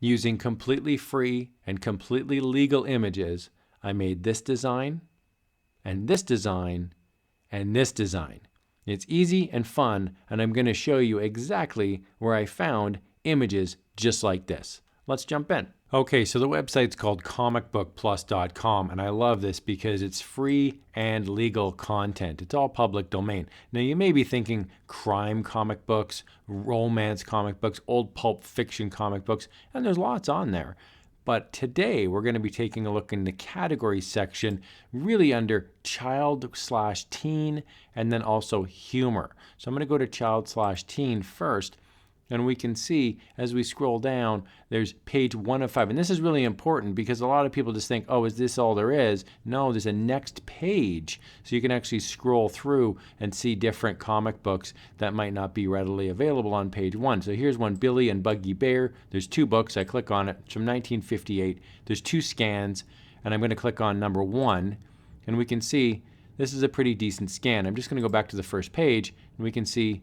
Using completely free and completely legal images, I made this design, and this design, and this design. It's easy and fun, and I'm going to show you exactly where I found images just like this. Let's jump in. Okay, so the website's called comicbookplus.com, and I love this because it's free and legal content. It's all public domain. Now, you may be thinking crime comic books, romance comic books, old pulp fiction comic books, and there's lots on there. But today, we're going to be taking a look in the category section, really under child/teen, and then also humor. So I'm going to go to child/teen first. And we can see as we scroll down, there's page 1 of 5. And this is really important because a lot of people just think, oh, is this all there is? No, there's a next page. So you can actually scroll through and see different comic books that might not be readily available on page 1. So here's one, Billy and Buggy Bear. There's 2 books. I click on it. It's from 1958. There's 2 scans. And I'm going to click on number 1. And we can see this is a pretty decent scan. I'm just going to go back to the first page. And we can see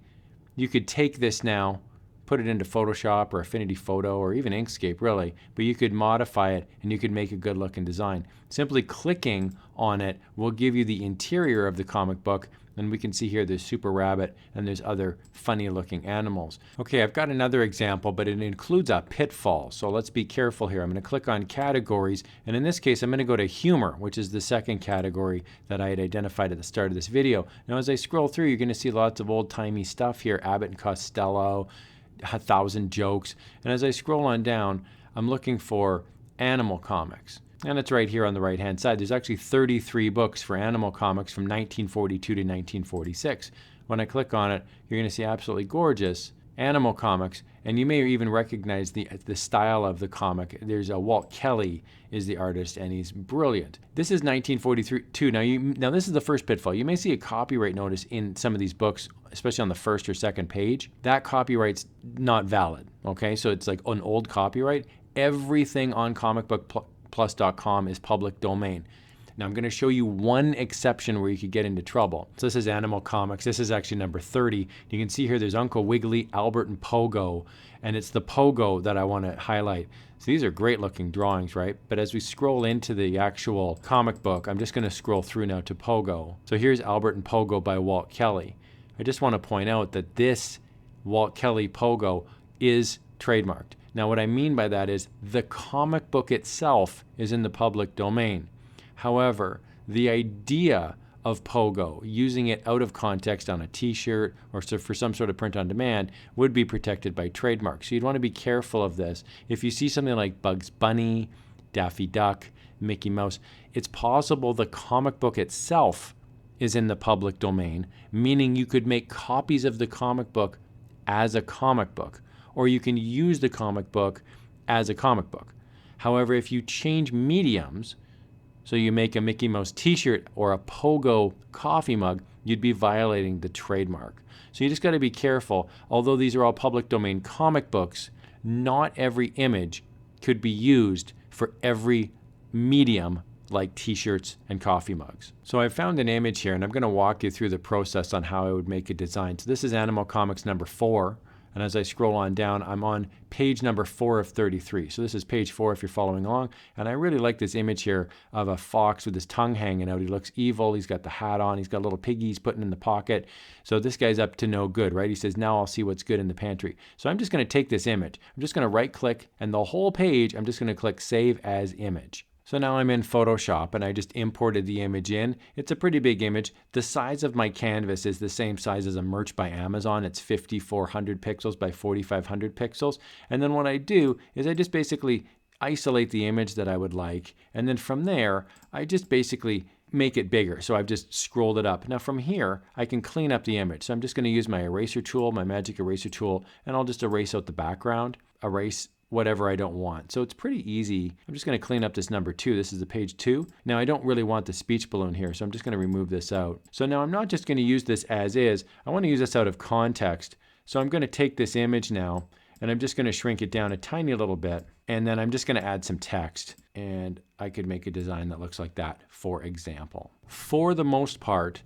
you could take this now, put it into Photoshop or Affinity Photo or even Inkscape really, but you could modify it and you could make a good looking design. Simply clicking on it will give you the interior of the comic book, and we can see here there's Super Rabbit and there's other funny looking animals. Okay, I've got another example, but it includes a pitfall, so let's be careful here. I'm going to click on categories, and in this case I'm going to go to humor, which is the second category that I had identified at the start of this video. Now as I scroll through, you're going to see lots of old-timey stuff here, Abbott and Costello, 1,000 jokes, and as I scroll on down, I'm looking for animal comics, and it's right here on the right hand side. There's actually 33 books for animal comics from 1942 to 1946. When I click on it, you're going to see absolutely gorgeous animal comics, and you may even recognize the style of the comic. There's a Walt Kelly is the artist, and he's brilliant. This is 1942. Now this is the first pitfall. You may see a copyright notice in some of these books, especially on the first or second page. That copyright's not valid. Okay, so it's like an old copyright. Everything on comicbookplus.com is public domain. Now I'm going to show you one exception where you could get into trouble. So this is Animal Comics. This is actually number 30. You can see here there's Uncle Wiggily, Albert, and Pogo. And it's the Pogo that I want to highlight. So these are great looking drawings, right? But as we scroll into the actual comic book, I'm just going to scroll through now to Pogo. So here's Albert and Pogo by Walt Kelly. I just want to point out that this Walt Kelly Pogo is trademarked. Now what I mean by that is the comic book itself is in the public domain. However, the idea of Pogo, using it out of context on a t-shirt or for some sort of print on demand, would be protected by trademark. So you'd want to be careful of this. If you see something like Bugs Bunny, Daffy Duck, Mickey Mouse, it's possible the comic book itself is in the public domain, meaning you could make copies of the comic book as a comic book, or you can use the comic book as a comic book. However, if you change mediums, so you make a Mickey Mouse t-shirt or a Pogo coffee mug, you'd be violating the trademark. So you just got to be careful. Although these are all public domain comic books, not every image could be used for every medium like t-shirts and coffee mugs. So I found an image here, and I'm going to walk you through the process on how I would make a design. So this is Animal Comics number 4. And as I scroll on down, I'm on page number 4 of 33. So this is page 4 if you're following along. And I really like this image here of a fox with his tongue hanging out. He looks evil. He's got the hat on. He's got little piggies putting in the pocket. So this guy's up to no good, right? He says, now I'll see what's good in the pantry. So I'm just going to take this image. I'm just going to right click, and the whole page, I'm just going to click Save as Image. So now I'm in Photoshop and I just imported the image in. It's a pretty big image. The size of my canvas is the same size as a merch by Amazon. It's 5,400 pixels by 4,500 pixels. And then what I do is I just basically isolate the image that I would like. And then from there, I just basically make it bigger. So I've just scrolled it up. Now from here, I can clean up the image. So I'm just going to use my eraser tool, my magic eraser tool, and I'll just erase out the background, erase whatever I don't want. So it's pretty easy. I'm just going to clean up this number 2. This is the page 2. Now I don't really want the speech balloon here, so I'm just going to remove this out. So now I'm not just going to use this as is. I want to use this out of context. So I'm going to take this image now, and I'm just going to shrink it down a tiny little bit, and then I'm just going to add some text, and I could make a design that looks like that, for example. For the most part,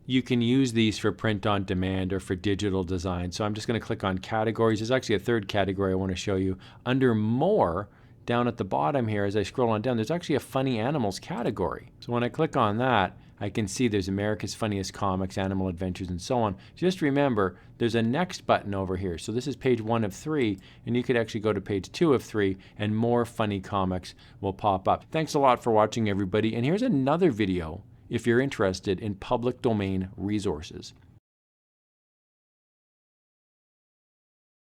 you can use these for print on demand or for digital design. So I'm just going to click on categories. There's actually a third category I want to show you. Under more, down at the bottom here, as I scroll on down, there's actually a funny animals category. So when I click on that, I can see there's America's Funniest Comics, Animal Adventures, and so on. Just remember, there's a next button over here. So this is page 1 of 3, and you could actually go to page 2 of 3, and more funny comics will pop up. Thanks a lot for watching, everybody. And here's another video if you're interested in public domain resources.